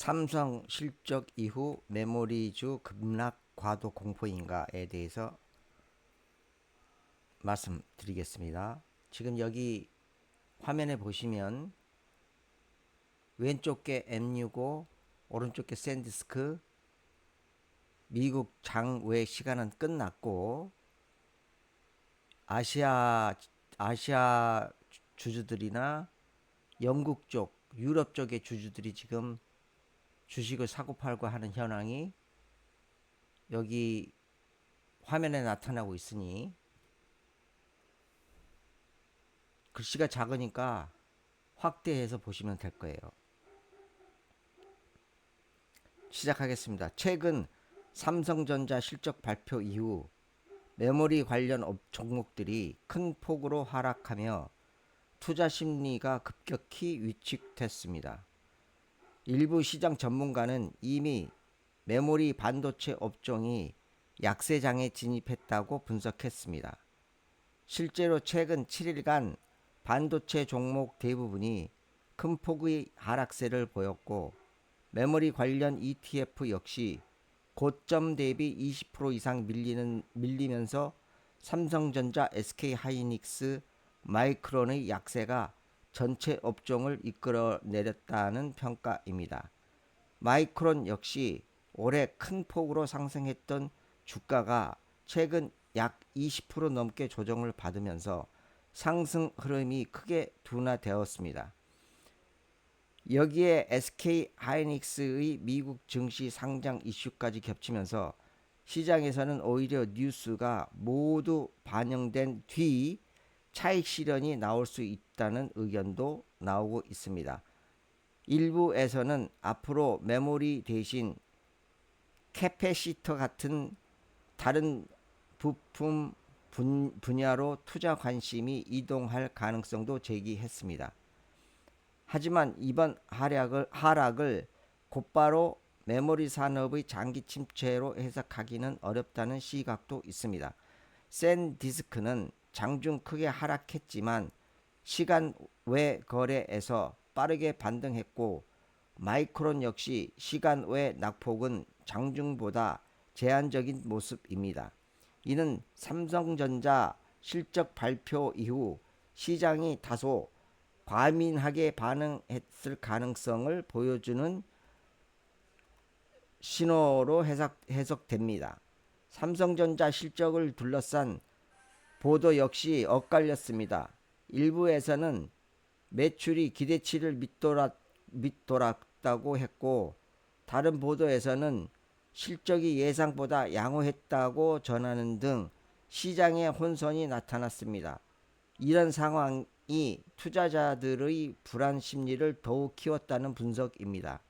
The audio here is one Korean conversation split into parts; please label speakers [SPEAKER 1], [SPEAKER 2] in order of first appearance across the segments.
[SPEAKER 1] 삼성 실적 이후 메모리주 급락 과도 공포인가에 대해서 말씀드리겠습니다. 지금 여기 화면에 보시면 왼쪽 게 M65, 오른쪽 게 샌디스크, 미국 장외 시간은 끝났고 아시아 주주들이나 영국 쪽, 유럽 쪽의 주주들이 지금 주식을 사고 팔고 하는 현황이 여기 화면에 나타나고 있으니 글씨가 작으니까 확대해서 보시면 될 거예요. 시작하겠습니다. 최근 삼성전자 실적 발표 이후 메모리 관련 종목들이 큰 폭으로 하락하며 투자 심리가 급격히 위축됐습니다. 일부 시장 전문가는 이미 메모리 반도체 업종이 약세장에 진입했다고 분석했습니다. 실제로 최근 7일간 반도체 종목 대부분이 큰 폭의 하락세를 보였고 메모리 관련 ETF 역시 고점 대비 20% 이상 밀리면서 삼성전자, SK하이닉스, 마이크론의 약세가 전체 업종을 이끌어내렸다는 평가입니다. 마이크론 역시 올해 큰 폭으로 상승했던 주가가 최근 약 20% 넘게 조정을 받으면서 상승 흐름이 크게 둔화되었습니다. 여기에 SK하이닉스의 미국 증시 상장 이슈까지 겹치면서 시장에서는 오히려 뉴스가 모두 반영된 뒤 차익 실현이 나올 수 있다는 의견도 나오고 있습니다. 일부에서는 앞으로 메모리 대신 캐패시터 같은 다른 부품 분야로 투자 관심이 이동할 가능성도 제기했습니다. 하지만 이번 하락을 곧바로 메모리 산업의 장기 침체로 해석하기는 어렵다는 시각도 있습니다. 샌디스크는 장중 크게 하락했지만 시간 외 거래에서 빠르게 반등했고 마이크론 역시 시간 외 낙폭은 장중보다 제한적인 모습입니다. 이는 삼성전자 실적 발표 이후 시장이 다소 과민하게 반응했을 가능성을 보여주는 신호로 해석됩니다. 삼성전자 실적을 둘러싼 보도 역시 엇갈렸습니다. 일부에서는 매출이 기대치를 밑돌았다고 했고 다른 보도에서는 실적이 예상보다 양호했다고 전하는 등 시장에 혼선이 나타났습니다. 이런 상황이 투자자들의 불안 심리를 더욱 키웠다는 분석입니다.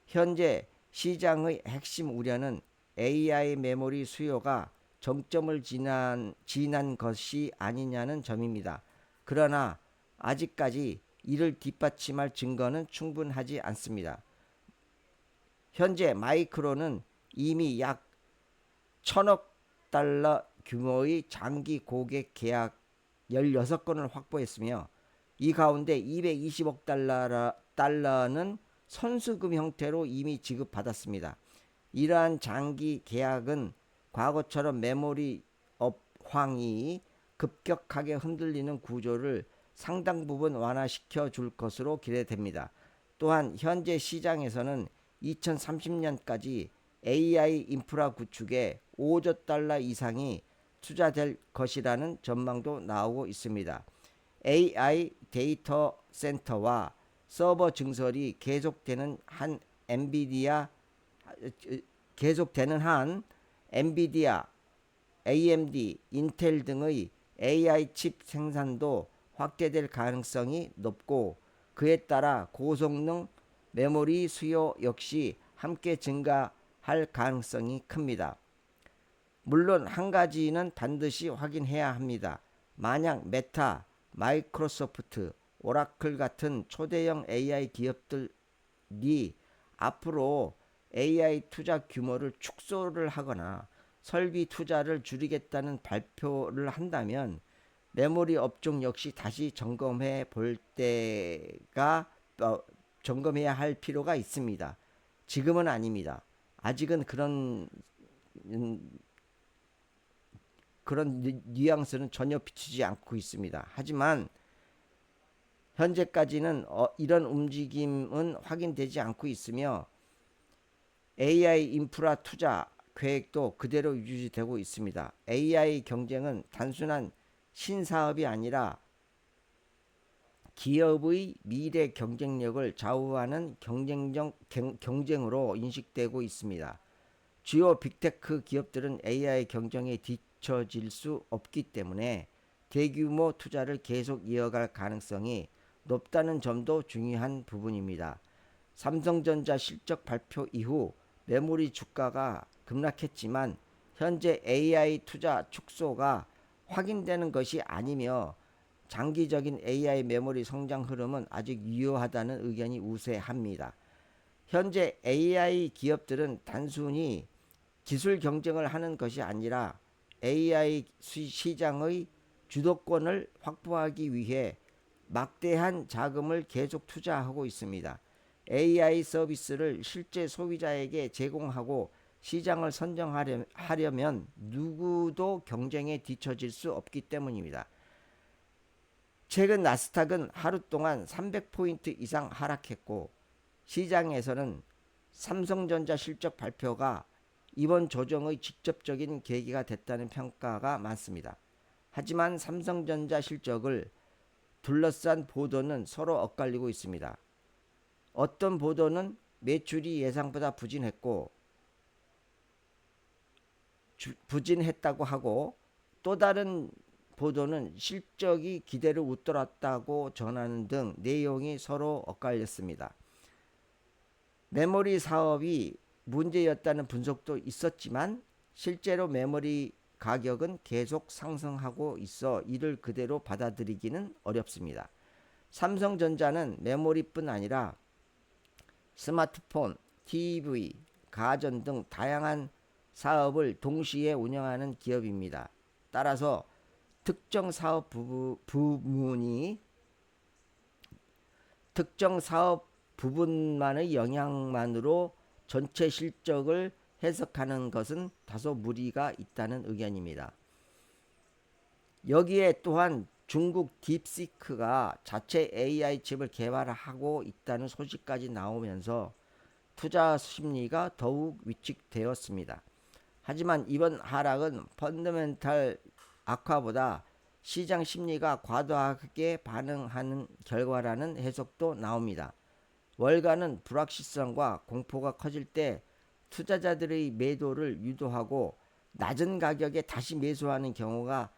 [SPEAKER 1] 현재 시장의 핵심 우려는 AI 메모리 수요가 정점을 지난 것이 아니냐는 점입니다. 그러나 아직까지 이를 뒷받침할 증거는 충분하지 않습니다. 현재 마이크론은 이미 약 1000억 달러 규모의 장기 고객 계약 16건을 확보했으며 이 가운데 220억 달러는 선수금 형태로 이미 지급받았습니다. 이러한 장기 계약은 과거처럼 메모리 업황이 급격하게 흔들리는 구조를 상당 부분 완화시켜 줄 것으로 기대됩니다. 또한 현재 시장에서는 2030년까지 AI 인프라 구축에 5조 달러 이상이 투자될 것이라는 전망도 나오고 있습니다. AI 데이터 센터와 서버 증설이 계속되는 한 엔비디아, AMD, 인텔 등의 AI 칩 생산도 확대될 가능성이 높고 그에 따라 고성능 메모리 수요 역시 함께 증가할 가능성이 큽니다. 물론 한 가지는 반드시 확인해야 합니다. 만약 메타, 마이크로소프트, 오라클 같은 초대형 AI 기업들이 앞으로 AI 투자 규모를 축소를 하거나 설비 투자를 줄이겠다는 발표를 한다면 메모리 업종 역시 다시 점검해야 할 필요가 있습니다. 지금은 아닙니다. 아직은 그런 뉘앙스는 전혀 비추지 않고 있습니다. 하지만 현재까지는 이런 움직임은 확인되지 않고 있으며 AI 인프라 투자 계획도 그대로 유지되고 있습니다. AI 경쟁은 단순한 신사업이 아니라 기업의 미래 경쟁력을 좌우하는 경쟁으로 인식되고 있습니다. 주요 빅테크 기업들은 AI 경쟁에 뒤처질 수 없기 때문에 대규모 투자를 계속 이어갈 가능성이 높다는 점도 중요한 부분입니다. 삼성전자 실적 발표 이후 메모리 주가가 급락했지만 현재 AI 투자 축소가 확인되는 것이 아니며 장기적인 AI 메모리 성장 흐름은 아직 유효하다는 의견이 우세합니다. 현재 AI 기업들은 단순히 기술 경쟁을 하는 것이 아니라 AI 시장의 주도권을 확보하기 위해 막대한 자금을 계속 투자하고 있습니다. AI 서비스를 실제 소비자에게 제공하고 시장을 선정하려면 누구도 경쟁에 뒤처질 수 없기 때문입니다. 최근 나스닥은 하루 동안 300포인트 이상 하락했고 시장에서는 삼성전자 실적 발표가 이번 조정의 직접적인 계기가 됐다는 평가가 많습니다. 하지만 삼성전자 실적을 둘러싼 보도는 서로 엇갈리고 있습니다. 어떤 보도는 매출이 예상보다 부진했다고 하고 또 다른 보도는 실적이 기대를 웃돌았다고 전하는 등 내용이 서로 엇갈렸습니다. 메모리 사업이 문제였다는 분석도 있었지만 실제로 메모리 가격은 계속 상승하고 있어 이를 그대로 받아들이기는 어렵습니다. 삼성전자는 메모리뿐 아니라 스마트폰, TV, 가전 등 다양한 사업을 동시에 운영하는 기업입니다. 따라서 특정 사업 부분만의 영향만으로 전체 실적을 해석하는 것은 다소 무리가 있다는 의견입니다. 여기에 또한 중국 딥시크가 자체 AI 칩을 개발하고 있다는 소식까지 나오면서 투자 심리가 더욱 위축되었습니다. 하지만 이번 하락은 펀더멘탈 악화보다 시장 심리가 과도하게 반응하는 결과라는 해석도 나옵니다. 월가는 불확실성과 공포가 커질 때 투자자들의 매도를 유도하고 낮은 가격에 다시 매수하는 경우가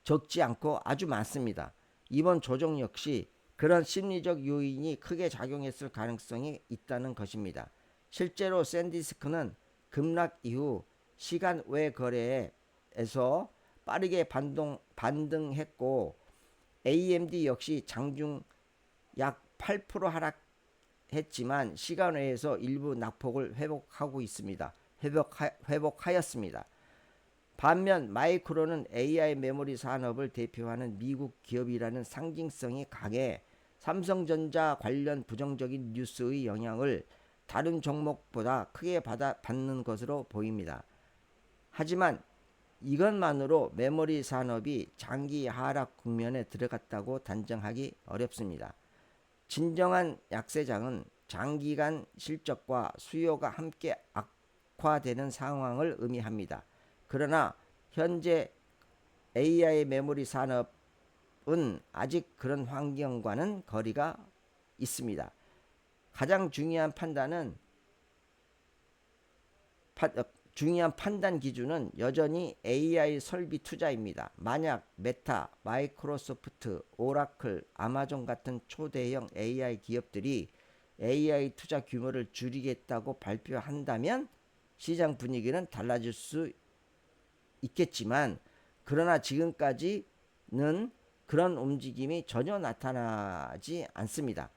[SPEAKER 1] 적지 않고 아주 많습니다. 이번 조정 역시 그런 심리적 요인이 크게 작용했을 가능성이 있다는 것입니다. 실제로 샌디스크는 급락 이후 시간 외 거래에서 빠르게 반등했고 AMD 역시 장중 약 8% 하락했지만 시간 외에서 일부 낙폭을 회복하였습니다. 반면 마이크론은 AI 메모리 산업을 대표하는 미국 기업이라는 상징성이 강해 삼성전자 관련 부정적인 뉴스의 영향을 다른 종목보다 크게 받는 것으로 보입니다. 하지만 이것만으로 메모리 산업이 장기 하락 국면에 들어갔다고 단정하기 어렵습니다. 진정한 약세장은 장기간 실적과 수요가 함께 악화되는 상황을 의미합니다. 그러나 현재 AI 메모리 산업은 아직 그런 환경과는 거리가 있습니다. 가장 중요한 판단 기준은 여전히 AI 설비 투자입니다. 만약 메타, 마이크로소프트, 오라클, 아마존 같은 초대형 AI 기업들이 AI 투자 규모를 줄이겠다고 발표한다면 시장 분위기는 달라질 수 있겠지만 그러나 지금까지는 그런 움직임이 전혀 나타나지 않습니다.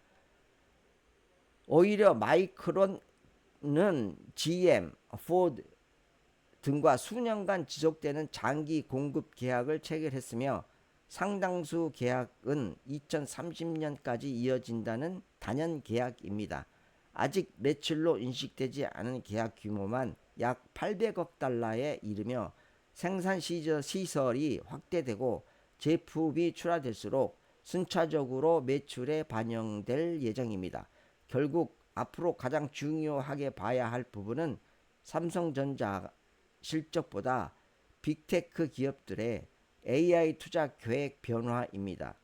[SPEAKER 1] 오히려 마이크론은 GM, 포드 등과 수년간 지속되는 장기 공급 계약을 체결했으며 상당수 계약은 2030년까지 이어진다는 단연 계약입니다. 아직 매출로 인식되지 않은 계약 규모만 약 800억 달러에 이르며 생산 시설이 확대되고 제품이 출하될수록 순차적으로 매출에 반영될 예정입니다. 결국 앞으로 가장 중요하게 봐야 할 부분은 삼성전자 실적보다 빅테크 기업들의 AI 투자 계획 변화입니다.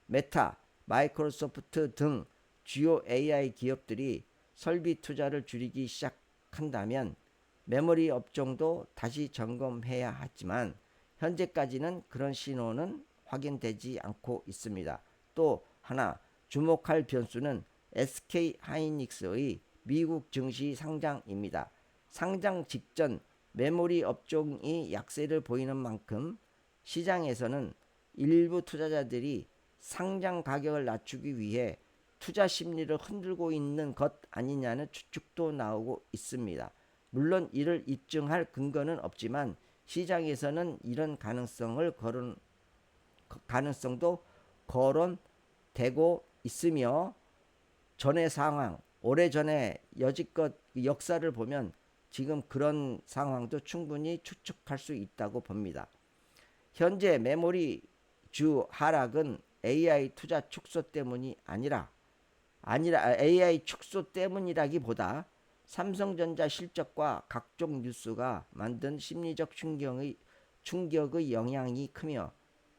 [SPEAKER 1] 메타, 마이크로소프트 등 주요 AI 기업들이 설비 투자를 줄이기 시작한다면 메모리 업종도 다시 점검해야 하지만 현재까지는 그런 신호는 확인되지 않고 있습니다. 또 하나 주목할 변수는 SK 하이닉스의 미국 증시 상장입니다. 상장 직전 메모리 업종이 약세를 보이는 만큼 시장에서는 일부 투자자들이 상장 가격을 낮추기 위해 투자 심리를 흔들고 있는 것 아니냐는 추측도 나오고 있습니다. 물론 이를 입증할 근거는 없지만 시장에서는 이런 가능성도 거론되고 있으며 전의 상황, 오래전에 여지껏 역사를 보면 지금 그런 상황도 충분히 추측할 수 있다고 봅니다. 현재 메모리 주 하락은 AI 투자 축소 때문이 아니라 AI 축소 때문이라기보다 삼성전자 실적과 각종 뉴스가 만든 심리적 충격의 영향이 크며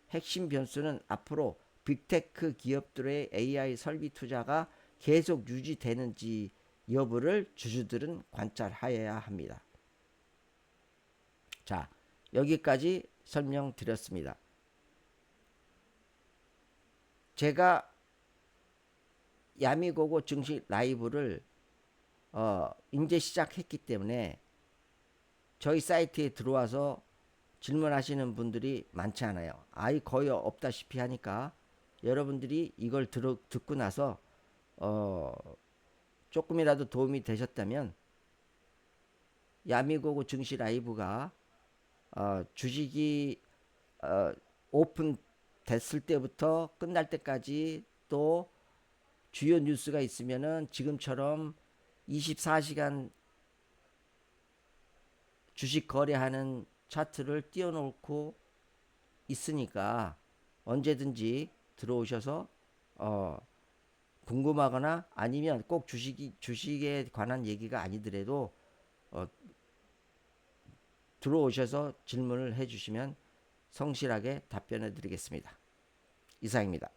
[SPEAKER 1] 핵심 변수는 앞으로 빅테크 기업들의 AI 설비 투자가 계속 유지되는지 여부를 주주들은 관찰하여야 합니다. 자, 여기까지 설명드렸습니다. 제가 야미고고 증시 라이브를 이제 시작했기 때문에 저희 사이트에 들어와서 질문하시는 분들이 많지 않아요. 거의 없다시피 하니까 여러분들이 이걸 듣고 나서 조금이라도 도움이 되셨다면 야미고고 증시 라이브가 주식이 오픈 됐을 때부터 끝날 때까지 또 주요 뉴스가 있으면은 지금처럼 24시간 주식 거래하는 차트를 띄워놓고 있으니까 언제든지 들어오셔서 궁금하거나 아니면 꼭 주식에 관한 얘기가 아니더라도 들어오셔서 질문을 해주시면 성실하게 답변해 드리겠습니다. 이상입니다.